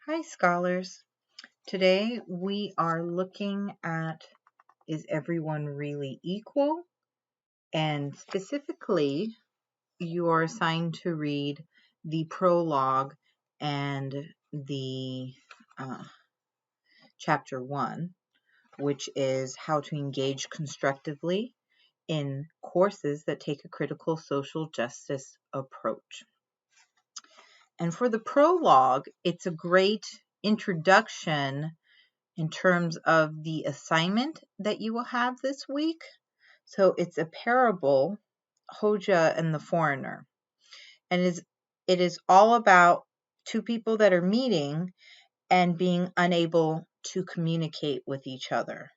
Hi, scholars. Today we are looking at Is Everyone Really Equal? And specifically, you are assigned to read the prologue and the chapter 1, which is how to engage constructively in courses that take a critical social justice approach. And for the prologue, it's a great introduction in terms of the assignment that you will have this week. So it's a parable, Hoja and the Foreigner. And it is all about two people that are meeting and being unable to communicate with each other.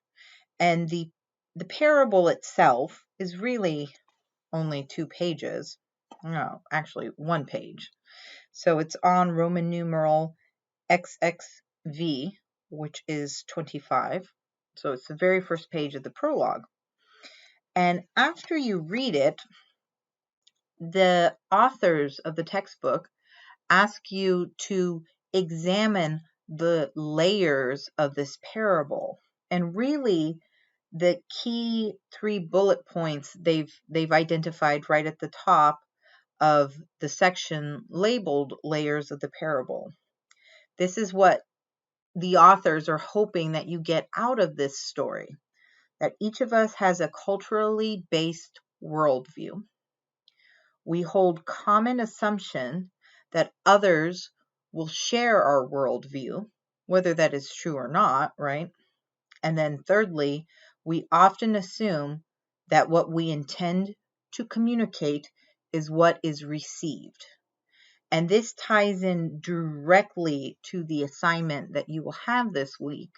And the parable itself is really only 2 pages. No, actually 1 page. So it's on Roman numeral XXV, which is 25. So it's the very first page of the prologue. And after you read it, the authors of the textbook ask you to examine the layers of this parable. And really, the key 3 bullet points they've identified right at the top of the section labeled layers of the parable. This is what the authors are hoping that you get out of this story, that each of us has a culturally based worldview. We hold common assumption that others will share our worldview, whether that is true or not, right? And then thirdly, we often assume that what we intend to communicate is what is received. And this ties in directly to the assignment that you will have this week,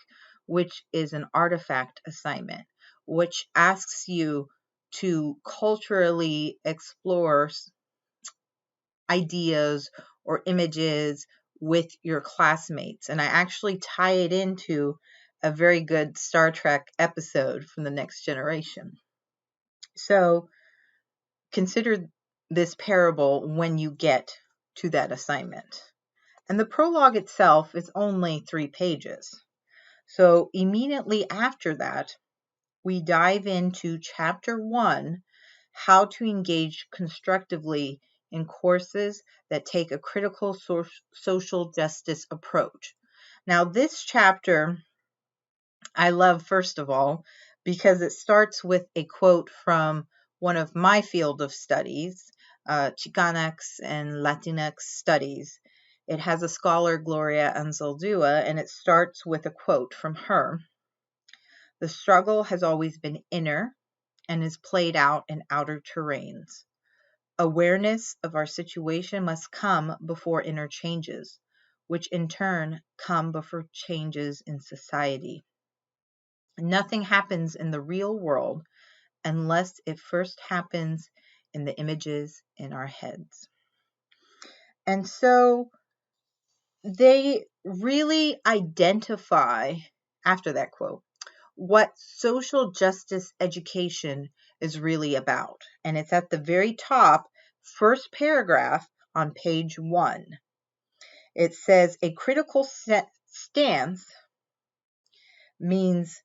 which is an artifact assignment, which asks you to culturally explore ideas or images with your classmates. And I actually tie it into a very good Star Trek episode from The Next Generation. So consider this parable when you get to that assignment. And the prologue itself is only 3 pages. So immediately after that, we dive into chapter 1, how to engage constructively in courses that take a critical social justice approach. Now, this chapter I love, first of all, because it starts with a quote from one of my field of studies, Chicanx and Latinx studies. It has a scholar, Gloria Anzaldúa, and it starts with a quote from her. The struggle has always been inner and is played out in outer terrains. Awareness of our situation must come before inner changes, which in turn come before changes in society. Nothing happens in the real world unless it first happens in the images in our heads. And so they really identify, after that quote, what social justice education is really about. And it's at the very top, first paragraph on page 1. It says, a critical stance means,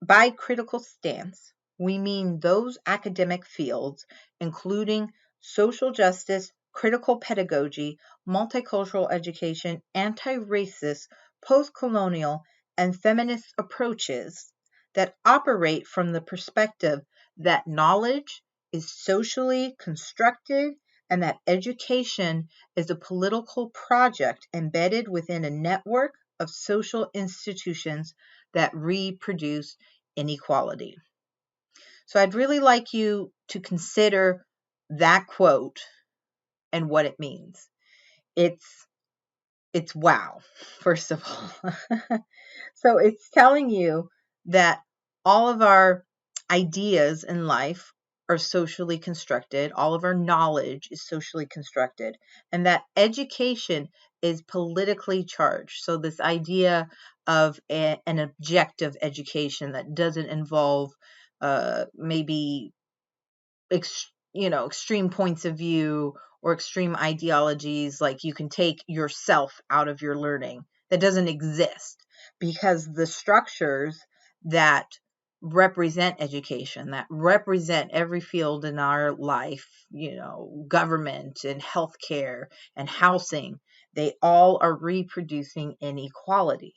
by critical stance, we mean those academic fields, including social justice, critical pedagogy, multicultural education, anti-racist, post-colonial, and feminist approaches that operate from the perspective that knowledge is socially constructed and that education is a political project embedded within a network of social institutions that reproduce inequality. So I'd really like you to consider that quote and what it means. It's wow, first of all. So it's telling you that all of our ideas in life are socially constructed, all of our knowledge is socially constructed, and that education is politically charged. So this idea of an objective education that doesn't involve maybe extreme points of view or extreme ideologies, like you can take yourself out of your learning. That doesn't exist, because the structures that represent education, that represent every field in our life, government and healthcare and housing, they all are reproducing inequalities.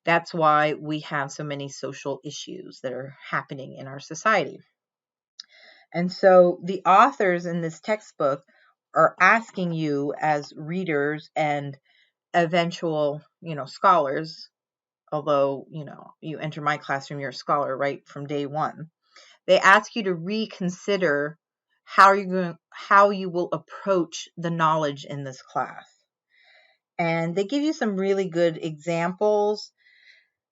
That's why we have so many social issues that are happening in our society. And so the authors in this textbook are asking you as readers and eventual, scholars, although, you enter my classroom, you're a scholar right from day one. They ask you to reconsider how you will approach the knowledge in this class. And they give you some really good examples.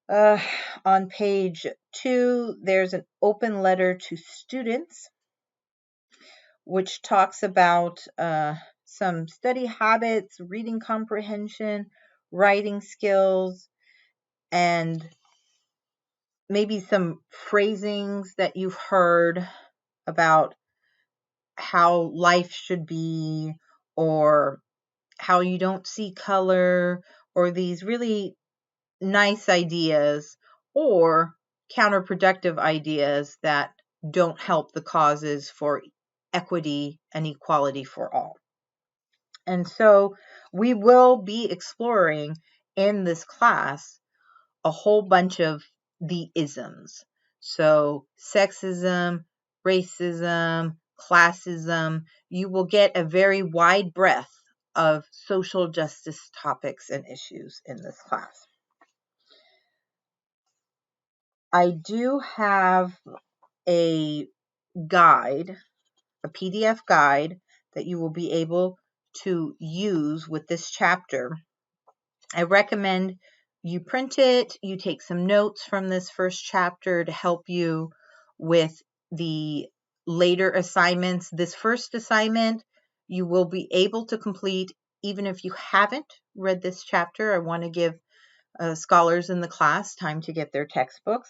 On page 2, there's an open letter to students, which talks about some study habits, reading comprehension, writing skills, and maybe some phrasings that you've heard about how life should be, or how you don't see color, or these really nice ideas or counterproductive ideas that don't help the causes for equity and equality for all. And so we will be exploring in this class a whole bunch of the isms. So sexism, racism, classism. You will get a very wide breadth of social justice topics and issues in this class. I do have a guide, a PDF guide that you will be able to use with this chapter. I recommend you print it, you take some notes from this first chapter to help you with the later assignments. This first assignment you will be able to complete even if you haven't read this chapter. I want to give scholars in the class time to get their textbooks.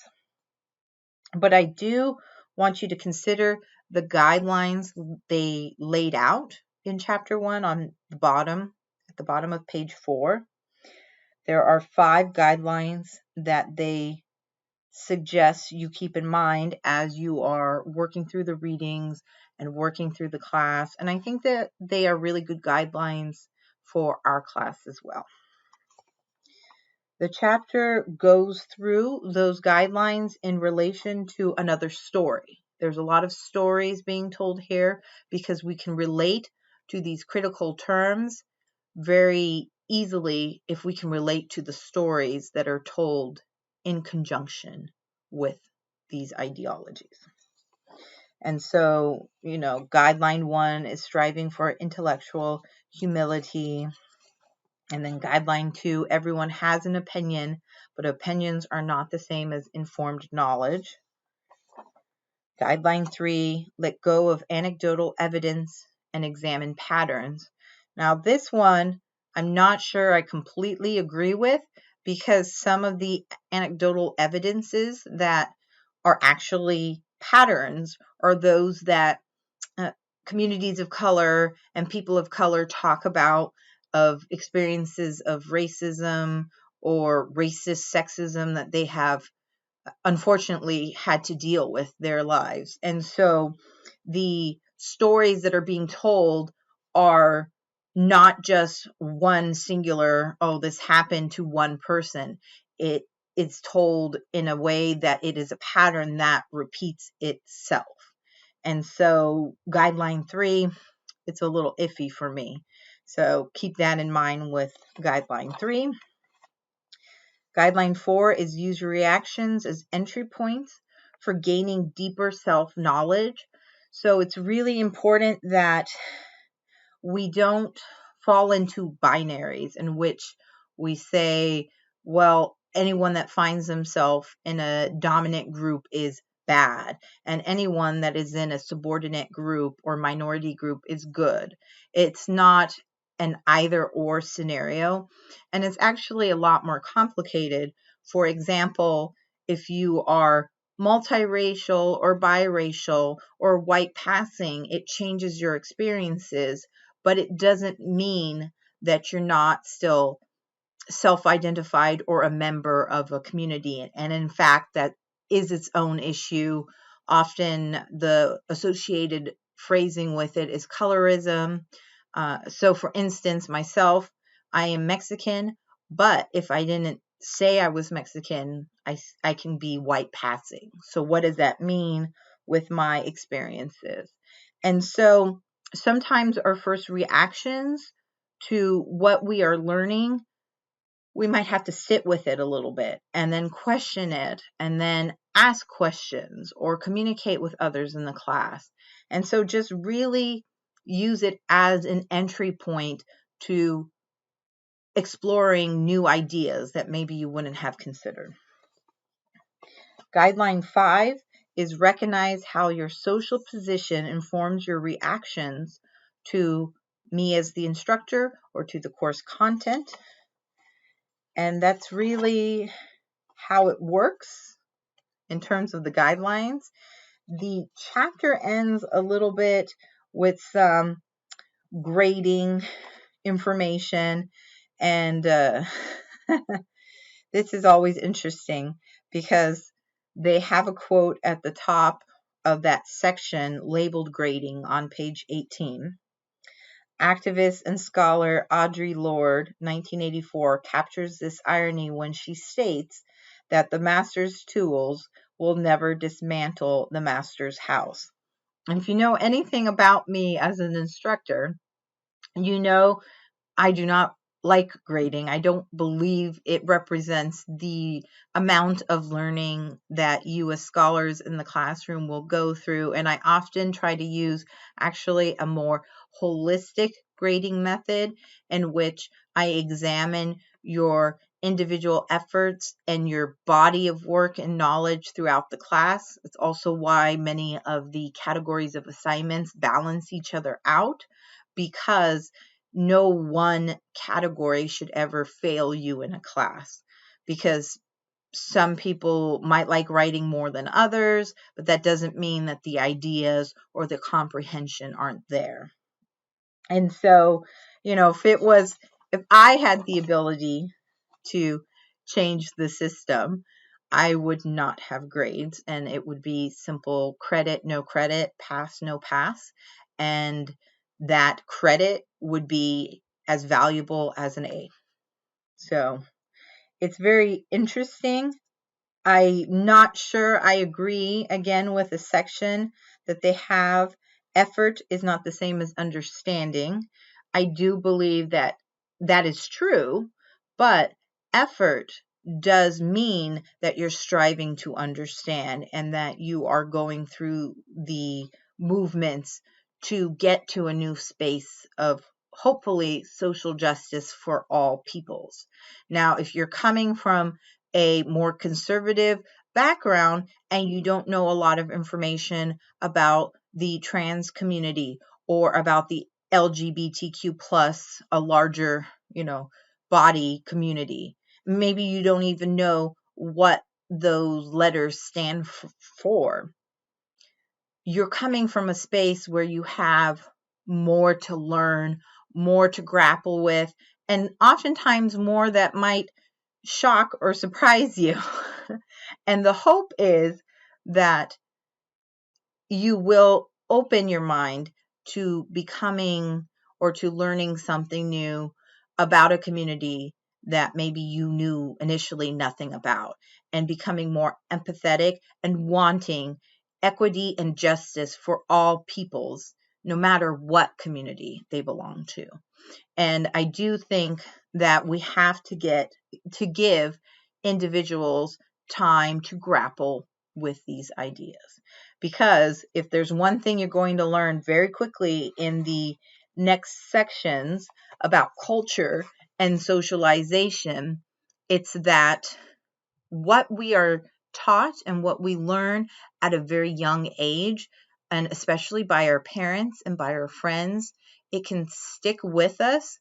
But I do want you to consider the guidelines they laid out in chapter 1 on the bottom, at the bottom of page 4. There are 5 guidelines that they suggest you keep in mind as you are working through the readings and working through the class. And I think that they are really good guidelines for our class as well. The chapter goes through those guidelines in relation to another story. There's a lot of stories being told here because we can relate to these critical terms very easily if we can relate to the stories that are told in conjunction with these ideologies. And so, guideline 1 is striving for intellectual humility. And then guideline 2, everyone has an opinion, but opinions are not the same as informed knowledge. Guideline 3, let go of anecdotal evidence and examine patterns. Now this one, I'm not sure I completely agree with, because some of the anecdotal evidences that are actually patterns are those that communities of color and people of color talk about, of experiences of racism or racist sexism that they have unfortunately had to deal with their lives. And so the stories that are being told are not just one singular, oh, this happened to one person. It's told in a way that it is a pattern that repeats itself. And so guideline 3, it's a little iffy for me. So keep that in mind with guideline 3. Guideline 4 is use reactions as entry points for gaining deeper self-knowledge. So it's really important that we don't fall into binaries in which we say, well, anyone that finds themselves in a dominant group is bad, and anyone that is in a subordinate group or minority group is good. It's not an either or scenario, and it's actually a lot more complicated. For example, if you are multiracial or biracial or white passing, it changes your experiences. but it doesn't mean that you're not still self-identified or a member of a community. And in fact, that is its own issue. Often the associated phrasing with it is colorism. So for instance, myself, I am Mexican, but if I didn't say I was Mexican, I can be white passing. So what does that mean with my experiences? And so sometimes our first reactions to what we are learning, we might have to sit with it a little bit and then question it and then ask questions or communicate with others in the class. And so just really use it as an entry point to exploring new ideas that maybe you wouldn't have considered. Guideline 5 is recognize how your social position informs your reactions to me as the instructor or to the course content. And that's really how it works in terms of the guidelines. The chapter ends a little bit with some grading information, and this is always interesting because they have a quote at the top of that section labeled grading on page 18. Activist and scholar Audre Lorde, 1984, captures this irony when she states that the master's tools will never dismantle the master's house. And if you know anything about me as an instructor, you know I do not like grading. I don't believe it represents the amount of learning that you as scholars in the classroom will go through. And I often try to use actually a more holistic grading method in which I examine your individual efforts and your body of work and knowledge throughout the class. It's also why many of the categories of assignments balance each other out, because no one category should ever fail you in a class, because some people might like writing more than others, but that doesn't mean that the ideas or the comprehension aren't there. And so, if I had the ability to change the system, I would not have grades, and it would be simple credit, no credit, pass, no pass. And that credit would be as valuable as an A. So it's very interesting. I'm not sure I agree again with the section that they have. Effort is not the same as understanding. I do believe that that is true, but effort does mean that you're striving to understand and that you are going through the movements to get to a new space of hopefully social justice for all peoples. Now, if you're coming from a more conservative background and you don't know a lot of information about the trans community or about the LGBTQ plus, a larger, body community, maybe you don't even know what those letters stand for. You're coming from a space where you have more to learn, more to grapple with, and oftentimes more that might shock or surprise you. And the hope is that you will open your mind to becoming or to learning something new about a community that maybe you knew initially nothing about, and becoming more empathetic and wanting equity and justice for all peoples, no matter what community they belong to. And I do think that we have to give individuals time to grapple with these ideas. Because if there's one thing you're going to learn very quickly in the next sections about culture and socialization, it's that what we are taught and what we learn at a very young age, and especially by our parents and by our friends, it can stick with us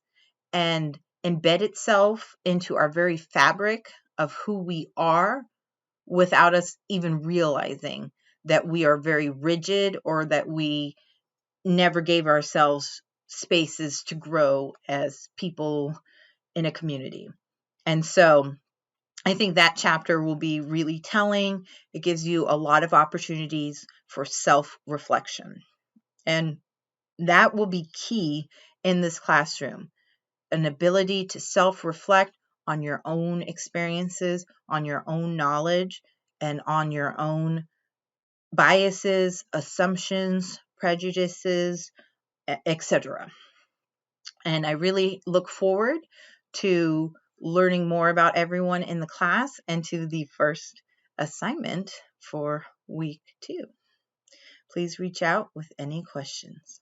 and embed itself into our very fabric of who we are without us even realizing that we are very rigid or that we never gave ourselves spaces to grow as people in a community. And so I think that chapter will be really telling. It gives you a lot of opportunities for self-reflection. And that will be key in this classroom. An ability to self-reflect on your own experiences, on your own knowledge, and on your own biases, assumptions, prejudices, etc. And I really look forward to learning more about everyone in the class and to the first assignment for week 2. Please reach out with any questions.